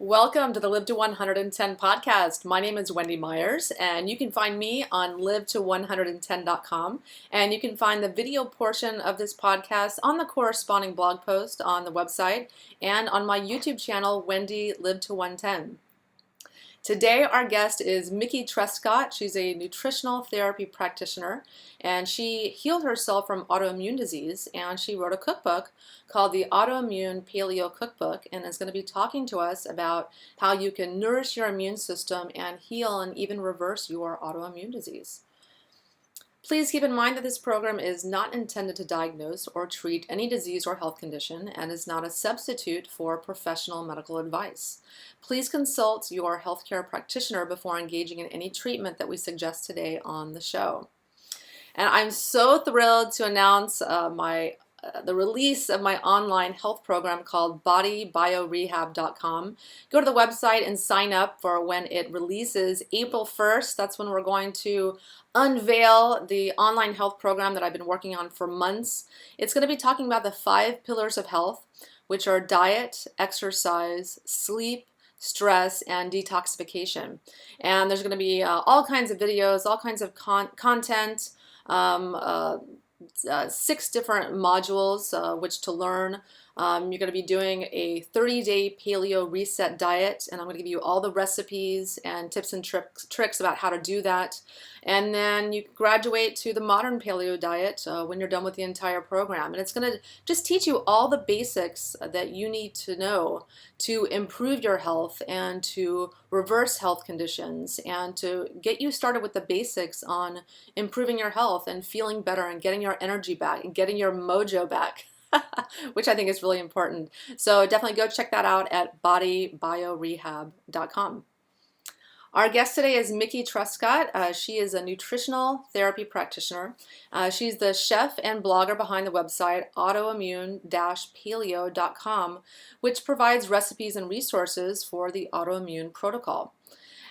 Welcome to the Live to 110 podcast. My name is Wendy Myers, and you can find me on live to110.com. And you can find the video portion of this podcast on the corresponding blog post on the website and on my YouTube channel, Wendy Live to 110. Today, our guest is Trescott. She's a nutritional therapy practitioner, and she healed herself from autoimmune disease, and she wrote a cookbook called the Autoimmune Paleo Cookbook, and is going to be talking to us about how you can nourish your immune system and heal and even reverse your autoimmune disease. Please keep in mind that this program is not intended to diagnose or treat any disease or health condition and is not a substitute for professional medical advice. Please consult your healthcare practitioner before engaging in any treatment that we suggest today on the show. And I'm so thrilled to announce the release of my online health program called BodyBioRehab.com. Go to the website and sign up for when it releases April 1st. That's when we're going to unveil the online health program that I've been working on for months. It's going to be talking about the 5 pillars of health, which are diet, exercise, sleep, stress, and detoxification. And there's going to be all kinds of videos, all kinds of content, 6 different modules which to learn. You're going to be doing a 30-day paleo reset diet, and I'm going to give you all the recipes and tips and tricks about how to do that. And then you graduate to the modern paleo diet when you're done with the entire program. And it's going to just teach you all the basics that you need to know to improve your health and to reverse health conditions and to get you started with the basics on improving your health and feeling better and getting your energy back and getting your mojo back. Which I think is really important. So definitely go check that out at BodyBioRehab.com. Our guest today is Trescott. She is a nutritional therapy practitioner. She's the chef and blogger behind the website autoimmune-paleo.com, which provides recipes and resources for the autoimmune protocol.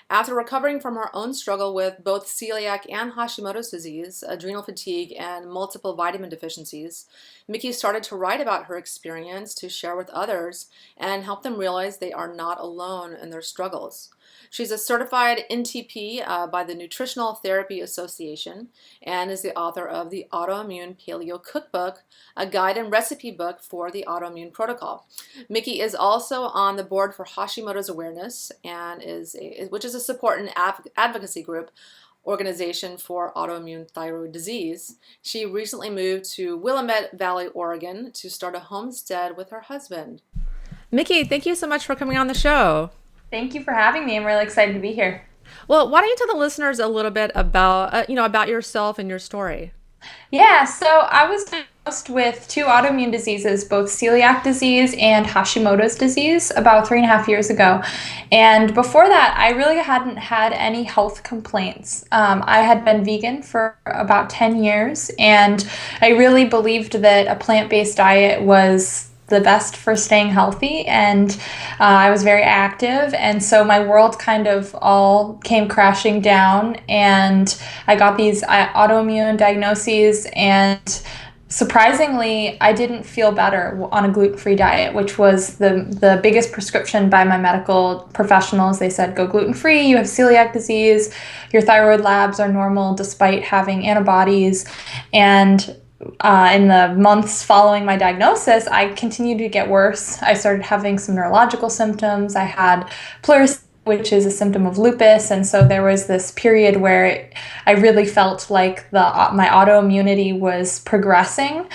After recovering from her own struggle with both celiac and Hashimoto's disease, adrenal fatigue, and multiple vitamin deficiencies, Mickey started to write about her experience to share with others and help them realize they are not alone in their struggles. She's a certified NTP by the Nutritional Therapy Association and is the author of the Autoimmune Paleo Cookbook, a guide and recipe book for the autoimmune protocol. Mickey is also on the board for Hashimoto's Awareness, and which is a support and advocacy group organization for autoimmune thyroid disease. She recently moved to Willamette Valley, Oregon to start a homestead with her husband. Mickey, thank you so much for coming on the show. Thank you for having me. I'm really excited to be here. Well, why don't you tell the listeners a little bit about, about yourself and your story? Yeah, so I was diagnosed with 2 autoimmune diseases, both celiac disease and Hashimoto's disease, about 3.5 years ago. And before that, I really hadn't had any health complaints. I had been vegan for about 10 years, and I really believed that a plant-based diet was the best for staying healthy, and I was very active, and so my world kind of all came crashing down, and I got these autoimmune diagnoses, and surprisingly, I didn't feel better on a gluten-free diet, which was the biggest prescription by my medical professionals. They said, go gluten-free, you have celiac disease, your thyroid labs are normal despite having antibodies, and in the months following my diagnosis, I continued to get worse. I started having some neurological symptoms. I had pleurisy, which is a symptom of lupus, and so there was this period where I really felt like my autoimmunity was progressing.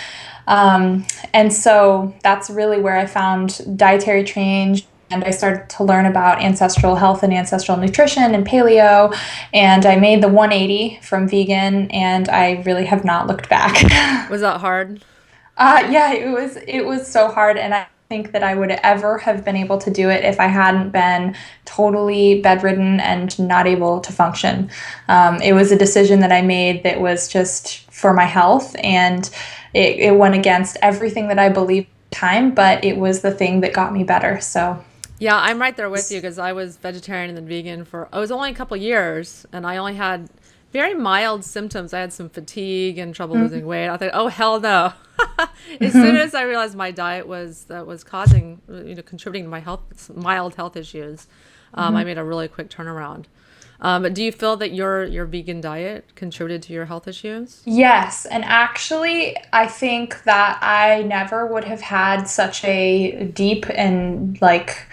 And so that's really where I found dietary change. And I started to learn about ancestral health and ancestral nutrition and paleo, and I made the 180 from vegan, and I really have not looked back. Was that hard? Yeah, it was so hard, and I think that I would ever have been able to do it if I hadn't been totally bedridden and not able to function. It was a decision that I made that was just for my health, and it went against everything that I believed at the time, but it was the thing that got me better. So. Yeah, I'm right there with you because I was vegetarian and then vegan it was only a couple years, and I only had very mild symptoms. I had some fatigue and trouble losing weight. I thought, oh hell no. As soon as I realized my diet was causing, contributing to my mild health issues, I made a really quick turnaround. But do you feel that your vegan diet contributed to your health issues? Yes, and actually, I think that I never would have had such a deep and like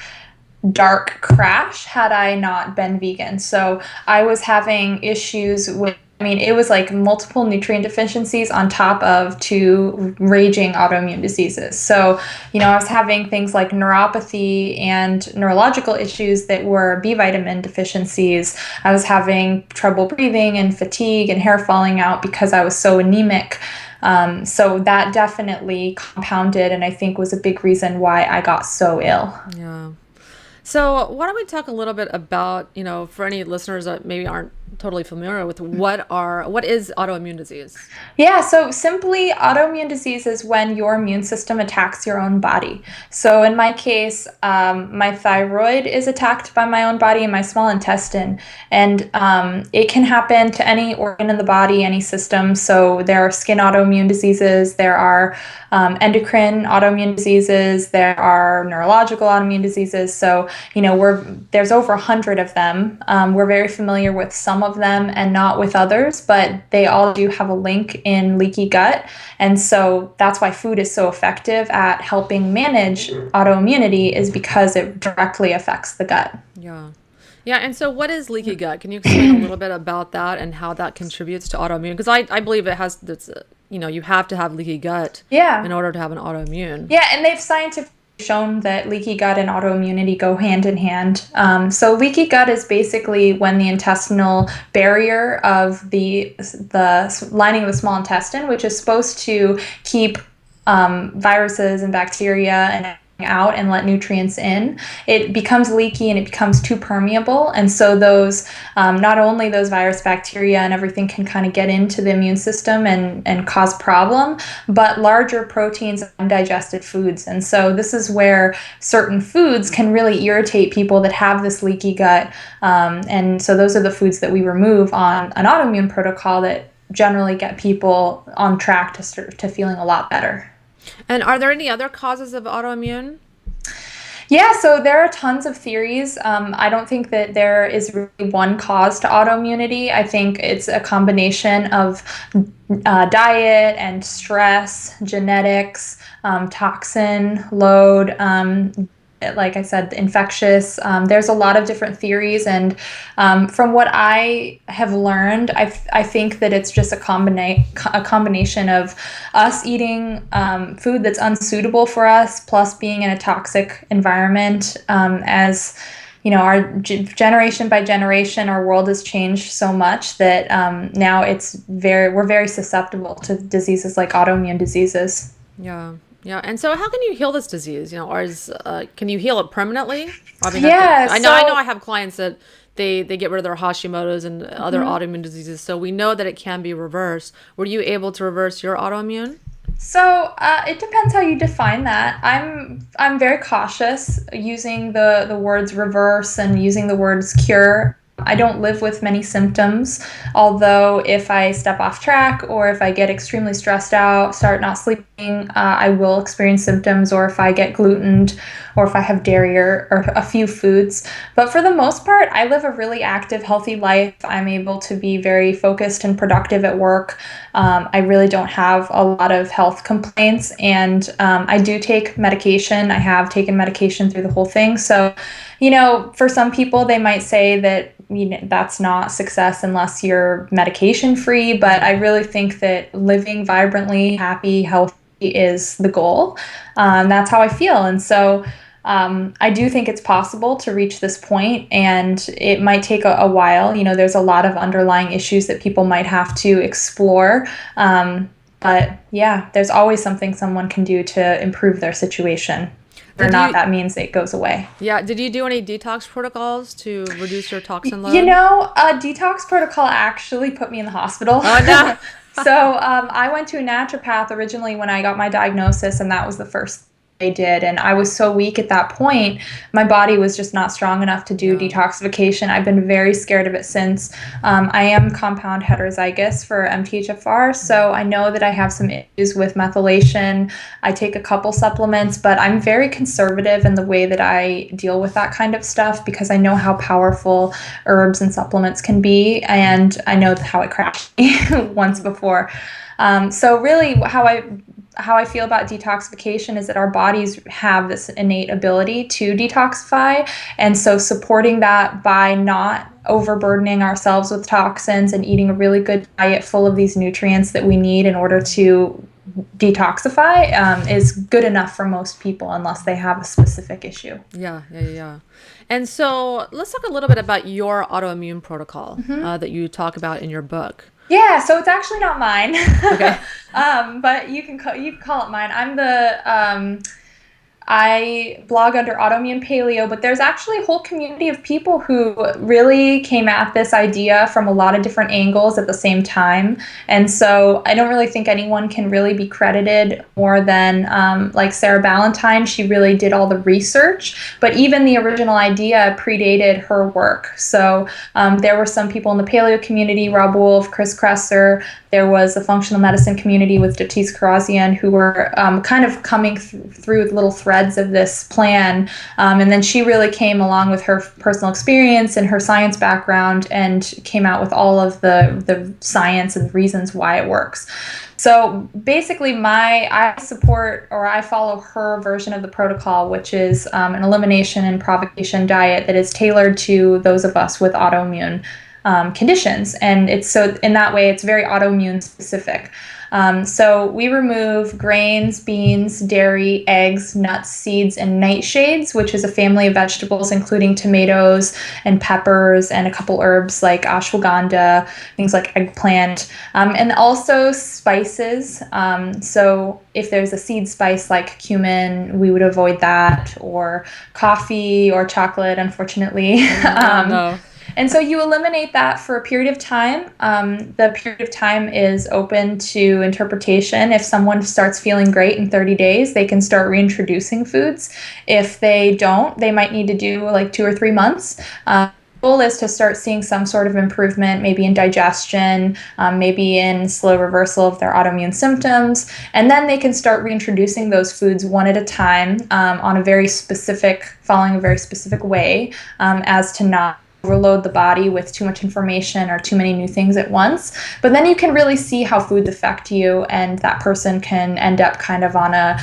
dark crash had I not been vegan. So I was having issues with, I mean, it was like multiple nutrient deficiencies on top of two raging autoimmune diseases. So, I was having things like neuropathy and neurological issues that were B vitamin deficiencies. I was having trouble breathing and fatigue and hair falling out because I was so anemic. So that definitely compounded, and I think was a big reason why I got so ill. Yeah. So why don't we talk a little bit about, for any listeners that maybe aren't totally familiar with what is autoimmune disease? Yeah, so simply autoimmune disease is when your immune system attacks your own body. So in my case, my thyroid is attacked by my own body and my small intestine. And it can happen to any organ in the body, any system. So there are skin autoimmune diseases, there are endocrine autoimmune diseases, there are neurological autoimmune diseases. So, there's over 100 of them. We're very familiar with some of them and not with others, but they all do have a link in leaky gut. And so that's why food is so effective at helping manage autoimmunity, is because it directly affects the gut. Yeah. Yeah. And so what is leaky gut? Can you explain a little bit about that and how that contributes to autoimmune? Because I believe it has, you have to have leaky gut in order to have an autoimmune. Yeah. And they've scientifically shown that leaky gut and autoimmunity go hand in hand. So leaky gut is basically when the intestinal barrier of the lining of the small intestine, which is supposed to keep viruses and bacteria and out and let nutrients in, it becomes leaky and it becomes too permeable. And so those, not only those virus, bacteria, and everything can kind of get into the immune system and cause problem, but larger proteins and undigested foods. And so this is where certain foods can really irritate people that have this leaky gut. And so those are the foods that we remove on an autoimmune protocol that generally get people on track to feeling a lot better. And are there any other causes of autoimmune? Yeah, so there are tons of theories. I don't think that there is really one cause to autoimmunity. I think it's a combination of diet and stress, genetics, toxin load, like I said, infectious. There's a lot of different theories, and from what I have learned, I think that it's just a combination of us eating food that's unsuitable for us, plus being in a toxic environment. As our generation by generation, our world has changed so much that now we're very susceptible to diseases like autoimmune diseases. Yeah. Yeah, and so how can you heal this disease? Can you heal it permanently? I know I have clients that they get rid of their Hashimoto's and other autoimmune diseases, so we know that it can be reversed. Were you able to reverse your autoimmune? So it depends how you define that. I'm very cautious using the words reverse and using the words cure. I don't live with many symptoms, although if I step off track or if I get extremely stressed out, start not sleeping, I will experience symptoms, or if I get glutened, or if I have dairy or a few foods. But for the most part, I live a really active, healthy life. I'm able to be very focused and productive at work. I really don't have a lot of health complaints, and I do take medication. I have taken medication through the whole thing. So, for some people, they might say that that's not success unless you're medication free, but I really think that living vibrantly, happy, healthy is the goal. That's how I feel. And so I do think it's possible to reach this point, and it might take a while. There's a lot of underlying issues that people might have to explore. But yeah, there's always something someone can do to improve their situation. That means it goes away. Yeah. Did you do any detox protocols to reduce your toxin load? A detox protocol actually put me in the hospital. Oh, no. So I went to a naturopath originally when I got my diagnosis, and that was the first they did. And I was so weak at that point, my body was just not strong enough to do detoxification. I've been very scared of it since. I am compound heterozygous for MTHFR, so I know that I have some issues with methylation. I take a couple supplements, but I'm very conservative in the way that I deal with that kind of stuff because I know how powerful herbs and supplements can be, and I know how it crashed me once before. So really how I feel about detoxification is that our bodies have this innate ability to detoxify. And so supporting that by not overburdening ourselves with toxins and eating a really good diet full of these nutrients that we need in order to detoxify is good enough for most people unless they have a specific issue. Yeah. And so let's talk a little bit about your autoimmune protocol that you talk about in your book. Yeah, so it's actually not mine. Okay. But you can call it mine. I blog under Autoimmune Paleo, but there's actually a whole community of people who really came at this idea from a lot of different angles at the same time. And so I don't really think anyone can really be credited more than like Sarah Ballantyne. She really did all the research, but even the original idea predated her work. So there were some people in the paleo community, Rob Wolf, Chris Kresser. There was a functional medicine community with Datis Karazian who were kind of coming through little threads of this plan. And then she really came along with her personal experience and her science background and came out with all of the science and reasons why it works. So basically I support or I follow her version of the protocol, which is an elimination and provocation diet that is tailored to those of us with autoimmune conditions. And it's so in that way, it's very autoimmune specific. So we remove grains, beans, dairy, eggs, nuts, seeds, and nightshades, which is a family of vegetables, including tomatoes and peppers and a couple herbs like ashwagandha, things like eggplant, and also spices. So if there's a seed spice like cumin, we would avoid that, or coffee or chocolate, unfortunately. No. And so you eliminate that for a period of time. The period of time is open to interpretation. If someone starts feeling great in 30 days, they can start reintroducing foods. If they don't, they might need to do like 2 or 3 months. The goal is to start seeing some sort of improvement, maybe in digestion, maybe in slow reversal of their autoimmune symptoms. And then they can start reintroducing those foods one at a time on a very specific, following a very specific way as to not overload the body with too much information or too many new things at once. But then you can really see how foods affect you, and that person can end up kind of on a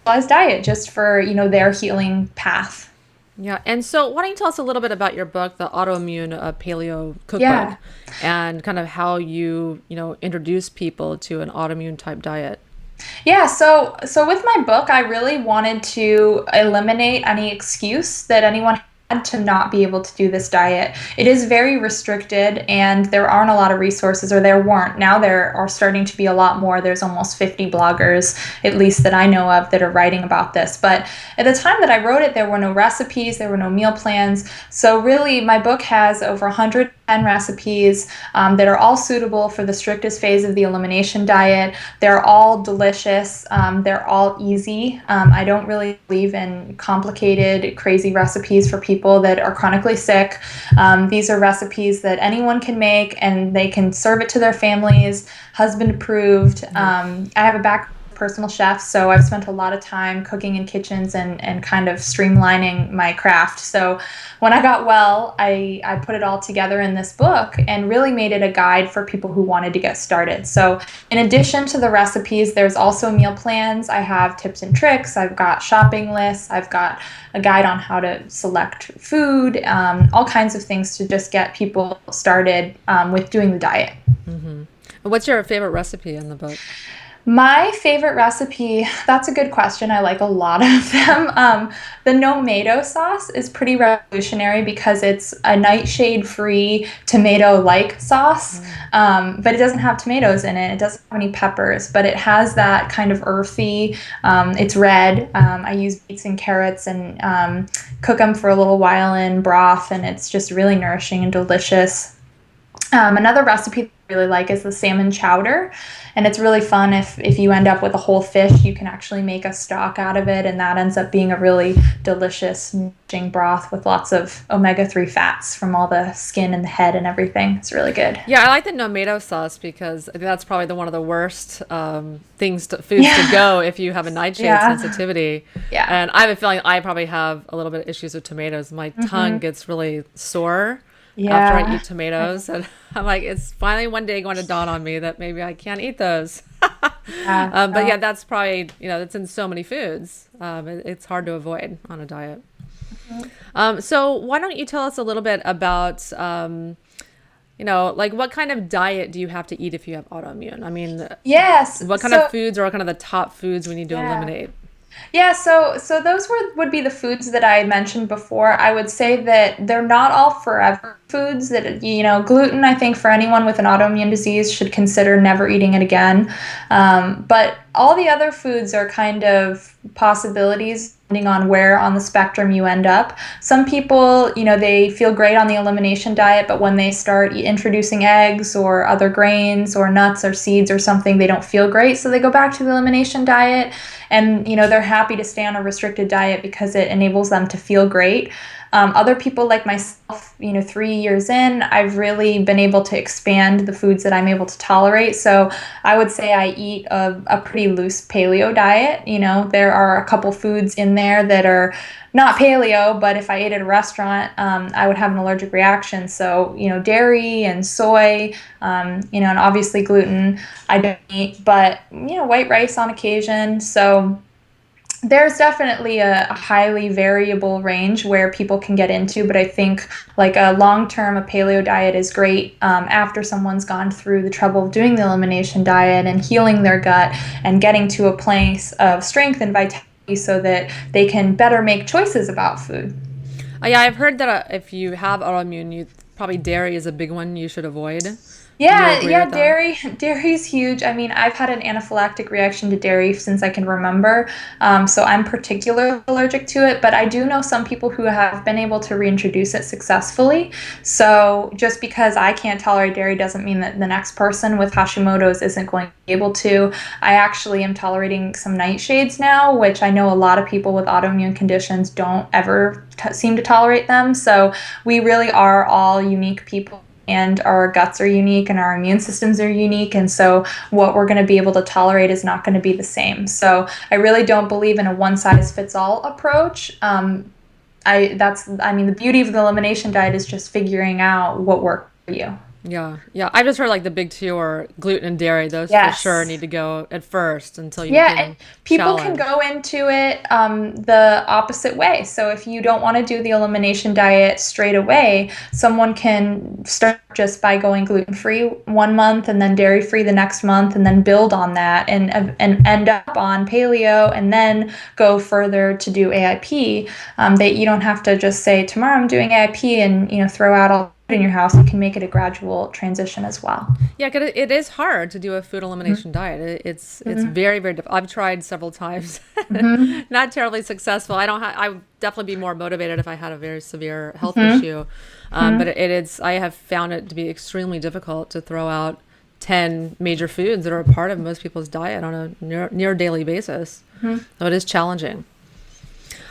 specialized diet just for, their healing path. Yeah. And so why don't you tell us a little bit about your book, the Autoimmune Paleo Cookbook, and kind of how you introduce people to an autoimmune type diet? Yeah, so with my book, I really wanted to eliminate any excuse that anyone to not be able to do this diet. It is very restricted and there aren't a lot of resources, or there weren't. Now there are starting to be a lot more. There's almost 50 bloggers, at least that I know of, that are writing about this. But at the time that I wrote it, there were no recipes, there were no meal plans. So really, my book has over 110 recipes that are all suitable for the strictest phase of the elimination diet. They're all delicious. They're all easy. I don't really believe in complicated, crazy recipes for people that are chronically sick. These are recipes that anyone can make, and they can serve it to their families, husband approved. I have a background personal chef, so I've spent a lot of time cooking in kitchens and kind of streamlining my craft. So when I got well, I put it all together in this book and really made it a guide for people who wanted to get started. So in addition to the recipes, there's also meal plans. I have tips and tricks. I've got shopping lists. I've got a guide on how to select food, all kinds of things to just get people started with doing the diet. Mm-hmm. What's your favorite recipe in the book? My favorite recipe, that's a good question. I like a lot of them. The no-mato sauce is pretty revolutionary because it's a nightshade-free tomato-like sauce, but it doesn't have tomatoes in it. It doesn't have any peppers, but it has that kind of earthy, it's red. I use beets and carrots and cook them for a little while in broth, and it's just really nourishing and delicious. Another recipe really like is the salmon chowder. And it's really fun if you end up with a whole fish, you can actually make a stock out of it, and that ends up being a really delicious nourishing broth with lots of omega-3 fats from all the skin and the head and everything. It's really good. Yeah, I like the tomato sauce because I think that's probably one of the worst foods to go if you have a nightshade sensitivity. Yeah. And I have a feeling I probably have a little bit of issues with tomatoes. My tongue gets really sore after I eat tomatoes, and I'm like, it's finally one day going to dawn on me that maybe I can't eat those. But yeah, that's probably, it's in so many foods. It's hard to avoid on a diet. So why don't you tell us a little bit about, like what kind of diet do you have to eat if you have autoimmune? I mean, yes. What kind of foods are kind of the top foods we need to eliminate? Yeah, so those would be the foods that I mentioned before. I would say that they're not all forever foods. That gluten, I think for anyone with an autoimmune disease should consider never eating it again. But all the other foods are kind of possibilities depending on where on the spectrum you end up. Some people, they feel great on the elimination diet, but when they start introducing eggs or other grains or nuts or seeds or something, they don't feel great. So they go back to the elimination diet, and, they're happy to stay on a restricted diet because it enables them to feel great. Other people like myself, 3 years in, I've really been able to expand the foods that I'm able to tolerate. So I would say I eat a pretty loose paleo diet. There are a couple foods in there that are not paleo, but if I ate at a restaurant, I would have an allergic reaction. So, dairy and soy, and obviously gluten, I don't eat, but, white rice on occasion. So there's definitely a highly variable range where people can get into, but I think like a long-term, a paleo diet is great after someone's gone through the trouble of doing the elimination diet and healing their gut and getting to a place of strength and vitality so that they can better make choices about food. Yeah, I've heard that if you have autoimmune, probably dairy is a big one you should avoid. Yeah, dairy's huge. I mean, I've had an anaphylactic reaction to dairy since I can remember, so I'm particularly allergic to it, but I do know some people who have been able to reintroduce it successfully. So just because I can't tolerate dairy doesn't mean that the next person with Hashimoto's isn't going to be able to. I actually am tolerating some nightshades now, which I know a lot of people with autoimmune conditions don't ever seem to tolerate them. So we really are all unique people, and our guts are unique and our immune systems are unique, and so what we're going to be able to tolerate is not going to be the same. So I really don't believe in a one-size-fits-all approach. The beauty of the elimination diet is just figuring out what works for you. Yeah. I've just heard like the big two are gluten and dairy. Those for sure need to go at first until you can and people can go into it the opposite way. So if you don't want to do the elimination diet straight away, someone can start just by going gluten-free 1 month and then dairy-free the next month and then build on that and end up on paleo and then go further to do AIP. That you don't have to just say, tomorrow I'm doing AIP and throw out all in your house. You can make it a gradual transition as well. Yeah, because it is hard to do a food elimination diet. It's very, very difficult. I've tried several times, not terribly successful. I would definitely be more motivated if I had a very severe health issue. But I have found it to be extremely difficult to throw out 10 major foods that are a part of most people's diet on a near daily basis. So it is challenging.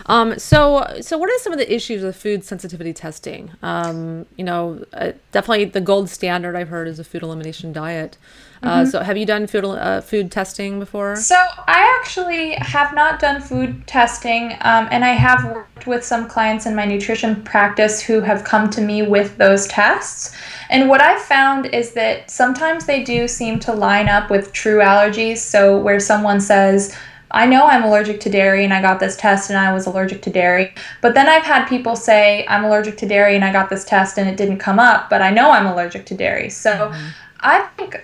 So what are some of the issues with food sensitivity testing? Definitely the gold standard I've heard is a food elimination diet. So have you done food testing before? So I actually have not done food testing, and I have worked with some clients in my nutrition practice who have come to me with those tests. And what I've found is that sometimes they do seem to line up with true allergies. So where someone says, I know I'm allergic to dairy and I got this test and I was allergic to dairy. But then I've had people say, I'm allergic to dairy and I got this test and it didn't come up, but I know I'm allergic to dairy. So I think,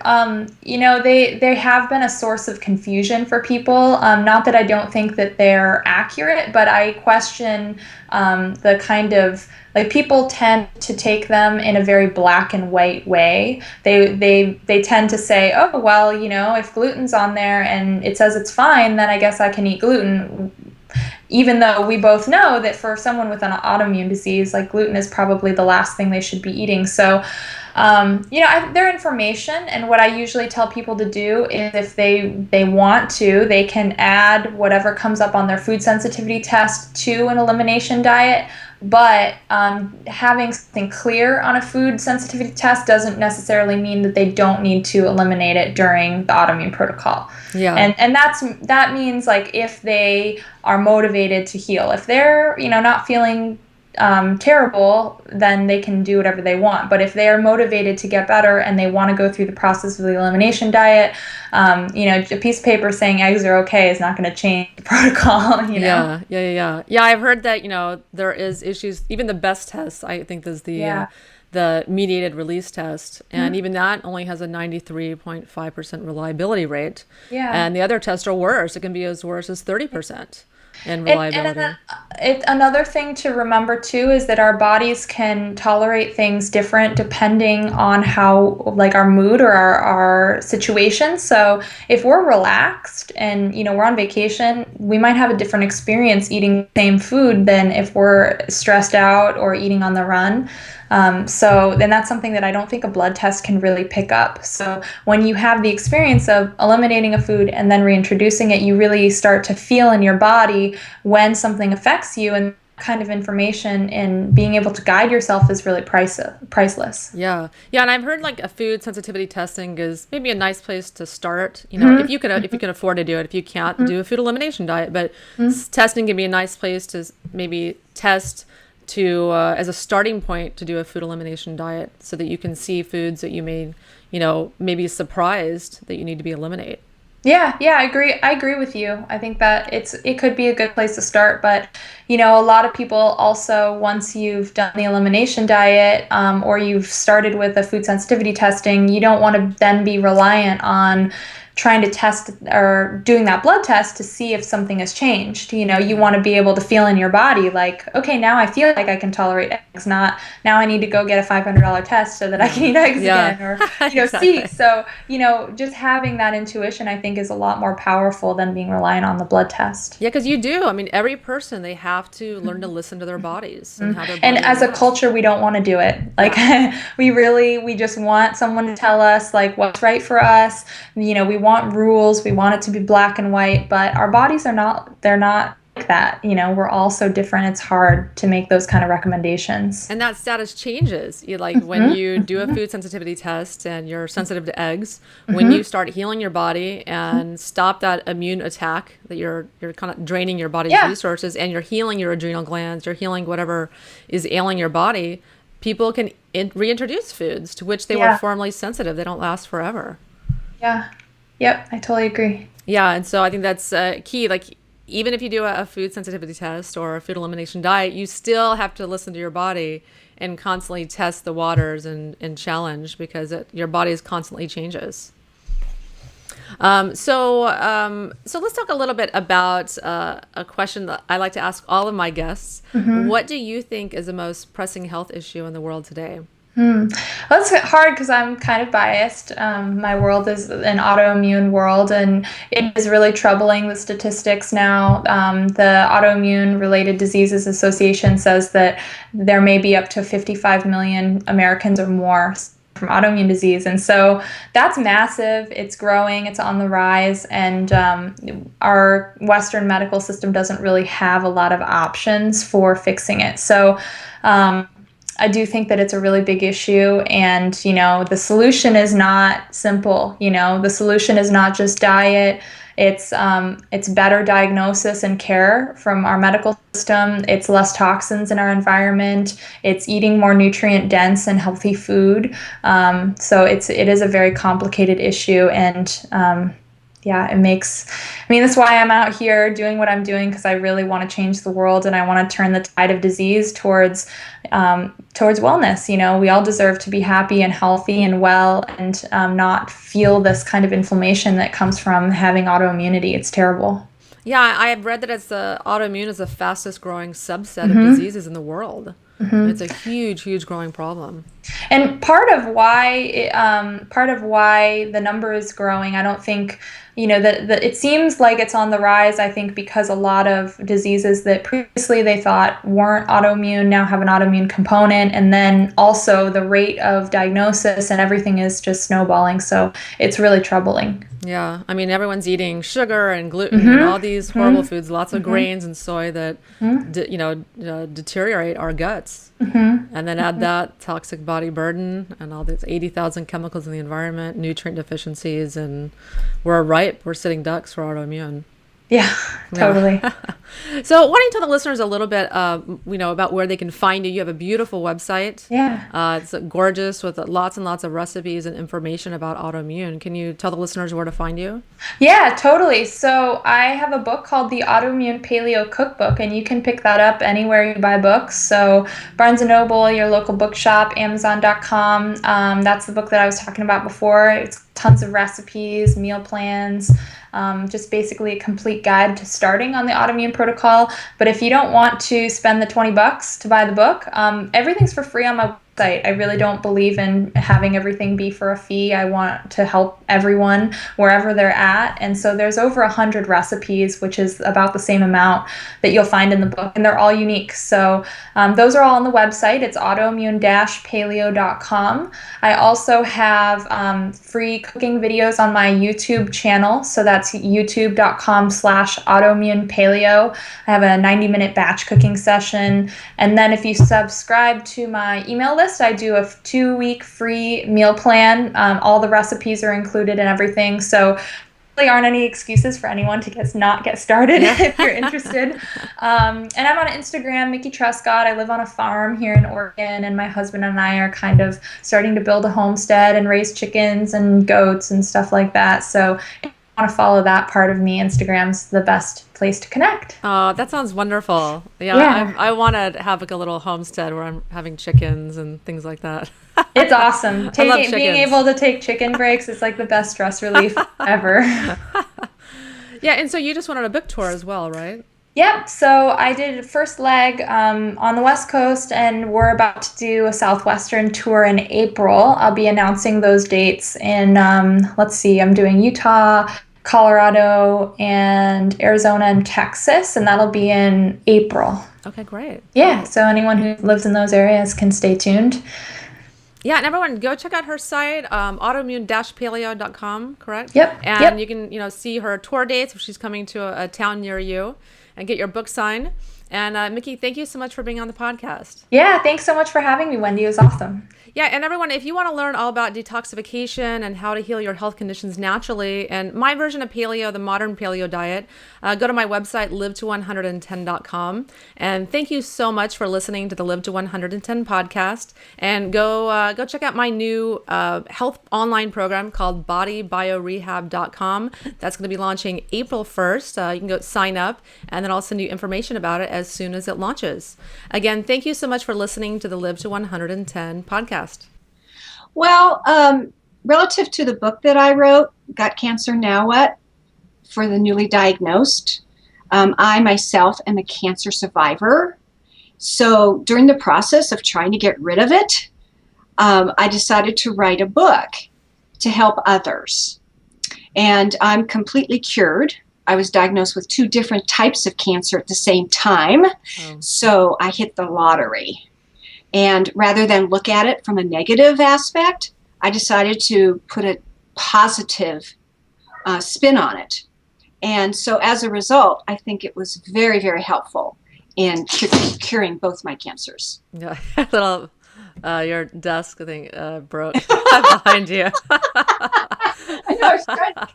they have been a source of confusion for people. Not that I don't think that they're accurate, but I question the kind of, like, people tend to take them in a very black and white way. They tend to say, oh, well, if gluten's on there and it says it's fine, then I guess I can eat gluten. even though we both know that for someone with an autoimmune disease, like gluten is probably the last thing they should be eating. So, their information, and what I usually tell people to do is if they want to, they can add whatever comes up on their food sensitivity test to an elimination diet. But having something clear on a food sensitivity test doesn't necessarily mean that they don't need to eliminate it during the autoimmune protocol. Yeah. And that means like if they are motivated to heal, if they're not feeling terrible, then they can do whatever they want. But if they are motivated to get better and they want to go through the process of the elimination diet, a piece of paper saying eggs are okay is not going to change the protocol. Yeah. I've heard that there is issues. Even the best test, I think, is the mediated release test, and even that only has a 93.5% reliability rate. Yeah. And the other tests are worse. It can be as worse as 30%. And reliability. And another thing to remember too is that our bodies can tolerate things different depending on how, like, our mood or our situation. So if we're relaxed and we're on vacation, we might have a different experience eating the same food than if we're stressed out or eating on the run. So then that's something that I don't think a blood test can really pick up. So when you have the experience of eliminating a food and then reintroducing it, you really start to feel in your body when something affects you, and kind of information and being able to guide yourself is really priceless. Yeah. And I've heard like a food sensitivity testing is maybe a nice place to start, if you can afford to do it. If you can't do a food elimination diet, but testing can be a nice place to maybe test to as a starting point to do a food elimination diet, so that you can see foods that you may be surprised that you need to be eliminate. Yeah, I agree with you. I think that it could be a good place to start, but a lot of people also, once you've done the elimination diet, or you've started with a food sensitivity testing, you don't want to then be reliant on trying to test or doing that blood test to see if something has changed. You want to be able to feel in your body like, okay, now I feel like I can tolerate eggs, not now I need to go get a $500 test so that I can eat eggs again, or Exactly. see. So just having that intuition, I think, is a lot more powerful than being reliant on the blood test. Yeah, because you do. I mean, every person, they have to learn to listen to their bodies and how their body And as a reacts. culture, we don't want to do it. Like we just want someone to tell us like what's right for us. We want rules. We want it to be black and white, but our bodies they're not like that. We're all so different. It's hard to make those kind of recommendations. And that status changes. When you do a food sensitivity test and you're sensitive to eggs, when you start healing your body and stop that immune attack that you're kind of draining your body's resources, and you're healing your adrenal glands, you're healing whatever is ailing your body, people can reintroduce foods to which they were formerly sensitive. They don't last forever. Yeah. Yep, I totally agree. Yeah, and so I think that's key. Like, even if you do a food sensitivity test or a food elimination diet, you still have to listen to your body and constantly test the waters and challenge, because your body constantly changes. So let's talk a little bit about a question that I like to ask all of my guests. What do you think is the most pressing health issue in the world today? Well, that's hard because I'm kind of biased. My world is an autoimmune world, and it is really troubling, the statistics now. The Autoimmune Related Diseases Association says that there may be up to 55 million Americans or more from autoimmune disease. And so that's massive. It's growing. It's on the rise. And our Western medical system doesn't really have a lot of options for fixing it. So I do think that it's a really big issue, and the solution is not simple. The solution is not just diet. It's better diagnosis and care from our medical system. It's less toxins in our environment. It's eating more nutrient dense and healthy food. So it is a very complicated issue, and that's why I'm out here doing what I'm doing, because I really want to change the world, and I want to turn the tide of disease towards wellness. We all deserve to be happy and healthy and well, and not feel this kind of inflammation that comes from having autoimmunity. It's terrible. Yeah, I have read that autoimmune is the fastest growing subset of diseases in the world. It's a huge, huge growing problem. And part of why the number is growing, I don't think, it seems like it's on the rise, I think, because a lot of diseases that previously they thought weren't autoimmune now have an autoimmune component. And then also the rate of diagnosis and everything is just snowballing. So it's really troubling. Yeah. I mean, everyone's eating sugar and gluten and all these horrible foods, lots of grains and soy that, deteriorate our guts. And then add that toxic body burden and all these 80,000 chemicals in the environment, nutrient deficiencies, and we're sitting ducks for autoimmune. Yeah, totally. So why don't you tell the listeners a little bit, about where they can find you? You have a beautiful website. Yeah. It's gorgeous with lots and lots of recipes and information about autoimmune. Can you tell the listeners where to find you? Yeah, totally. So I have a book called the Autoimmune Paleo Cookbook, and you can pick that up anywhere you buy books. So Barnes & Noble, your local bookshop, Amazon.com. That's the book that I was talking about before. It's tons of recipes, meal plans, just basically a complete guide to starting on the autoimmune protocol. But if you don't want to spend the $20 to buy the book, everything's for free on my website. I really don't believe in having everything be for a fee. I want to help everyone wherever they're at. And so there's over 100 recipes, which is about the same amount that you'll find in the book, and they're all unique. So those are all on the website. It's autoimmune-paleo.com. I also have free cooking videos on my YouTube channel. So that's youtube.com/autoimmunepaleo. I have a 90-minute batch cooking session. And then if you subscribe to my email list, I do a 2-week free meal plan. All the recipes are included and everything. So really aren't any excuses for anyone to not get started if you're interested. And I'm on Instagram, Mickey Trescott. I live on a farm here in Oregon, and my husband and I are kind of starting to build a homestead and raise chickens and goats and stuff like that. So if you want to follow that part of me, Instagram's the best place to connect. Oh, that sounds wonderful. Yeah. I want to have like a little homestead where I'm having chickens and things like that. It's awesome. Being able to take chicken breaks is like the best stress relief ever. Yeah, and so you just went on a book tour as well, right? Yep. So I did first leg on the West Coast, and we're about to do a Southwestern tour in April. I'll be announcing those dates in, I'm doing Utah, Colorado, and Arizona and Texas, and that'll be in April. Okay, great. Yeah, so anyone who lives in those areas can stay tuned. Yeah, and everyone, go check out her site, autoimmune-paleo.com, correct? Yep. And you can, see her tour dates if she's coming to a town near you, and get your book signed. And Mickey, thank you so much for being on the podcast. Yeah, thanks so much for having me, Wendy. It was awesome. Yeah, and everyone, if you want to learn all about detoxification and how to heal your health conditions naturally, and my version of paleo, the modern paleo diet, go to my website, live-to110.com. And thank you so much for listening to the Live to 110 podcast. And go check out my new health online program called bodybiorehab.com. That's going to be launching April 1st. You can go sign up, and then I'll send you information about it as soon as it launches. Again, thank you so much for listening to the Live to 110 podcast. Well, relative to the book that I wrote, Got Cancer, Now What? For the newly diagnosed, I myself am a cancer survivor. So during the process of trying to get rid of it, I decided to write a book to help others. And I'm completely cured. I was diagnosed with 2 different types of cancer at the same time. So I hit the lottery. And rather than look at it from a negative aspect, I decided to put a positive spin on it. And so as a result, I think it was very, very helpful in curing both my cancers. Yeah, your desk thing broke behind you. I know, I was trying to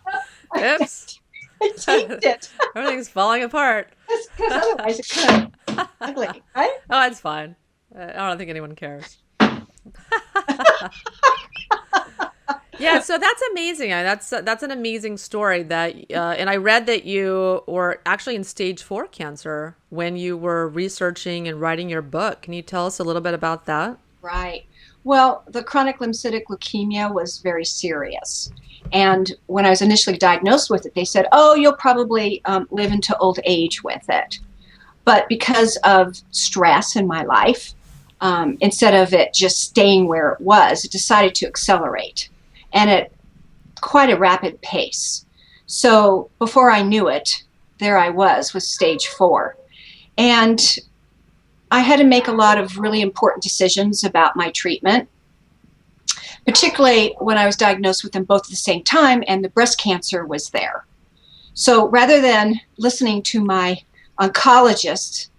Oops. I taped it. Everything's falling apart. Because otherwise it could. Ugly, right? Oh, it's fine. I don't think anyone cares. Yeah, so that's amazing. That's an amazing story. And I read that you were actually in stage 4 cancer when you were researching and writing your book. Can you tell us a little bit about that? Right. Well, the chronic lymphocytic leukemia was very serious. And when I was initially diagnosed with it, they said, oh, you'll probably live into old age with it. But because of stress in my life, instead of it just staying where it was, it decided to accelerate, and at quite a rapid pace. So before I knew it, there I was with stage 4. And I had to make a lot of really important decisions about my treatment, particularly when I was diagnosed with them both at the same time and the breast cancer was there. So rather than listening to my oncologist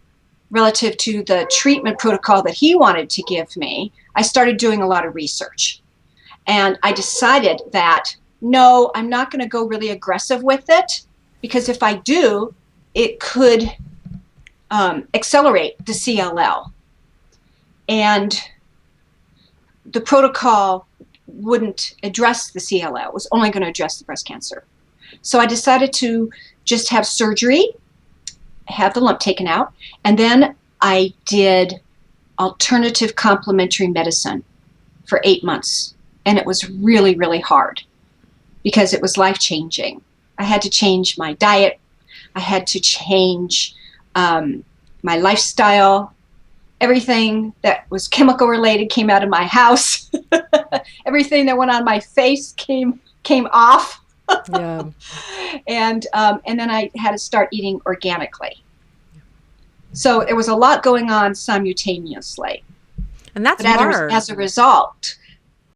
relative to the treatment protocol that he wanted to give me, I started doing a lot of research. And I decided that, no, I'm not going to go really aggressive with it, because if I do, it could accelerate the CLL. And the protocol wouldn't address the CLL. It was only going to address the breast cancer. So I decided to just have surgery, have the lump taken out, and then I did alternative complementary medicine for 8 months. And it was really, really hard because it was life-changing. I had to change my diet. I had to change my lifestyle. Everything that was chemical related came out of my house. Everything that went on my face came off. Yeah. And then I had to start eating organically. So there was a lot going on simultaneously. And that's but hard. As a result,